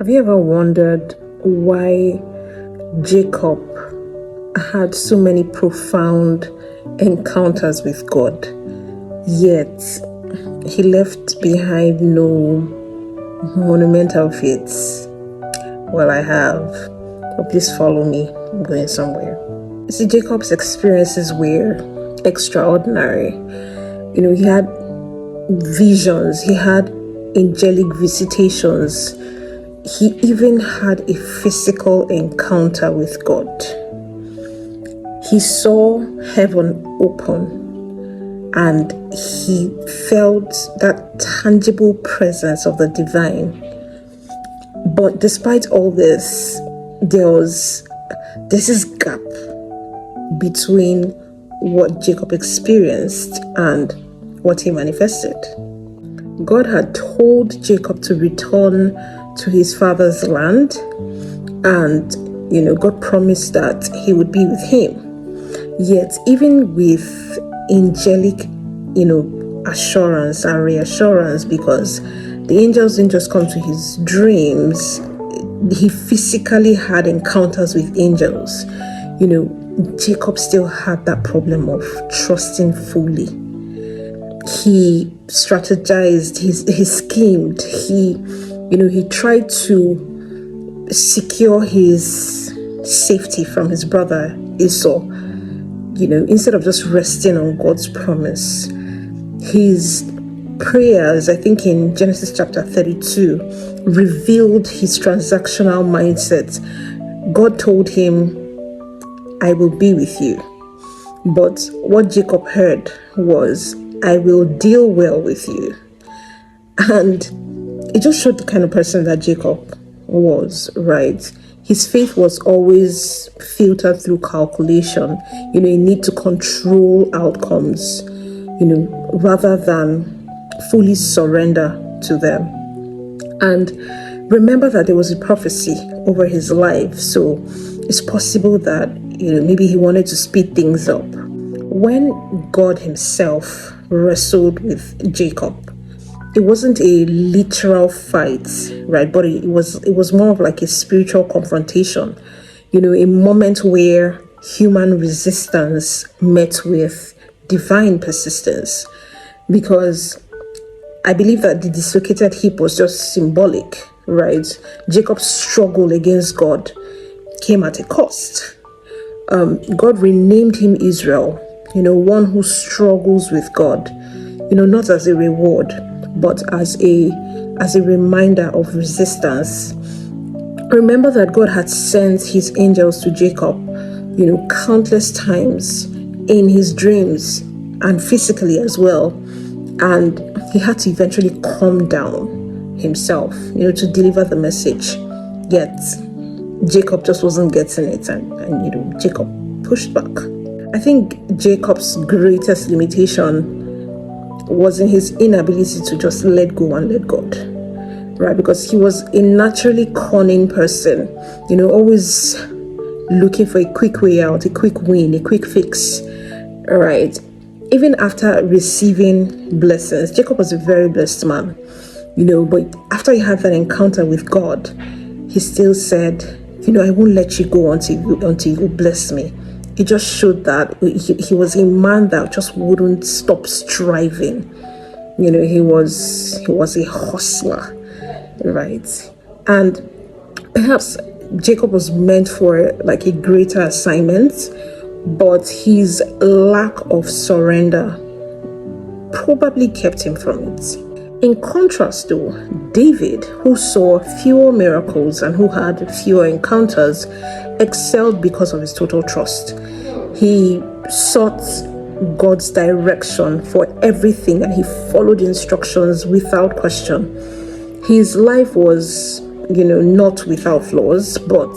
Have you ever wondered why Jacob had so many profound encounters with God, yet he left behind no monumental feats? Well, I have. But please follow me. I'm going somewhere. See, Jacob's experiences were extraordinary. He had visions, he had angelic visitations. He even had a physical encounter with God. He saw heaven open and he felt that tangible presence of the divine. But despite all this, there's this gap between what Jacob experienced and what he manifested. God had told Jacob to return to his father's land, and God promised that he would be with him. Yet even with angelic assurance and reassurance, because the angels didn't just come to his dreams, he physically had encounters with angels. Jacob still had that problem of trusting fully. He strategized, he schemed, he tried to secure his safety from his brother Esau, instead of just resting on God's promise. His prayers, I think in Genesis chapter 32, revealed his transactional mindset. God told him, I will be with you. But what Jacob heard was, I will deal well with you. And it just showed the kind of person that Jacob was, right? His faith was always filtered through calculation, a need to control outcomes, rather than fully surrender to them. And remember that there was a prophecy over his life, so it's possible that, maybe he wanted to speed things up. When God himself wrestled with Jacob, it wasn't a literal fight, right? But it was more of like a spiritual confrontation, a moment where human resistance met with divine persistence. Because I believe that the dislocated hip was just symbolic, right? Jacob's struggle against God came at a cost. God renamed him Israel, one who struggles with God, not as a reward, but as a reminder of resistance. Remember that God had sent his angels to Jacob, countless times in his dreams and physically as well. And he had to eventually calm down himself, to deliver the message. Yet Jacob just wasn't getting it, and Jacob pushed back. I think Jacob's greatest limitation was in his inability to just let go and let God, right? Because he was a naturally cunning person, always looking for a quick way out, a quick win, a quick fix, right? Even after receiving blessings, Jacob was a very blessed man, but after he had that encounter with God, he still said, I won't let you go until you bless me. It just showed that he was a man that just wouldn't stop striving. He was a hustler, right? And perhaps Jacob was meant for like a greater assignment, but his lack of surrender probably kept him from it. In contrast though, David, who saw fewer miracles and who had fewer encounters, excelled because of his total trust. He sought God's direction for everything and he followed instructions without question. His life was, not without flaws, but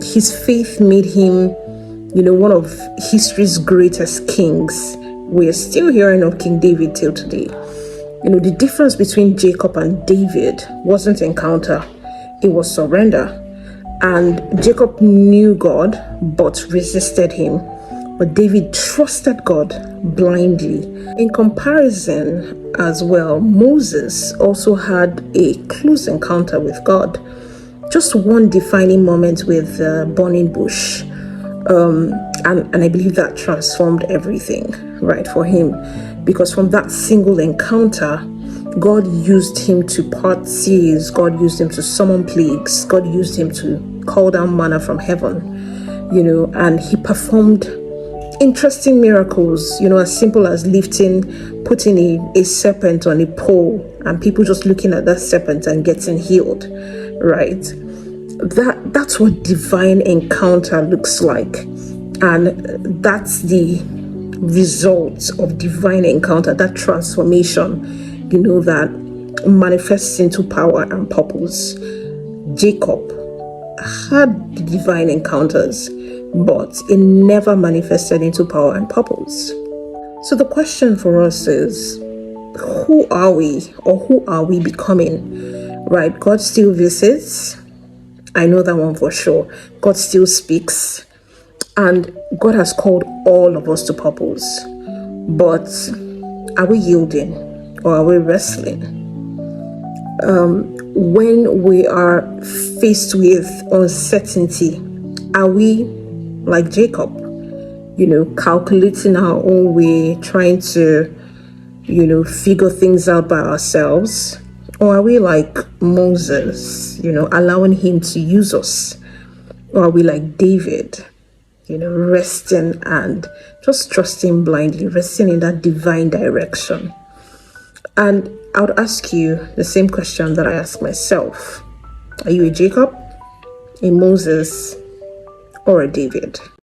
his faith made him, one of history's greatest kings. We're still hearing of King David till today. The difference between Jacob and David wasn't encounter, it was surrender. And Jacob knew God, but resisted him. But David trusted God blindly. In comparison as well, Moses also had a close encounter with God. just one defining moment with burning bush. And I believe that transformed everything, right, for him. Because from that single encounter, God used him to part seas, God used him to summon plagues, God used him to call down manna from heaven, and he performed interesting miracles, as simple as putting a serpent on a pole and people just looking at that serpent and getting healed, right? That's what divine encounter looks like. And that's the result of divine encounter, that transformation, that manifests into power and purpose. Jacob had the divine encounters, but it never manifested into power and purpose. So the question for us is, who are we, or who are we becoming? Right? God still visits. I know that one for sure. God still speaks. And God has called all of us to purpose. But are we yielding, or are we wrestling? When we are faced with uncertainty, are we like Jacob, calculating our own way, trying to, figure things out by ourselves? Or are we like Moses, allowing him to use us? Or are we like David, resting and just trusting blindly, resting in that divine direction? And I would ask you the same question that I ask myself. Are you a Jacob, a Moses, or a David?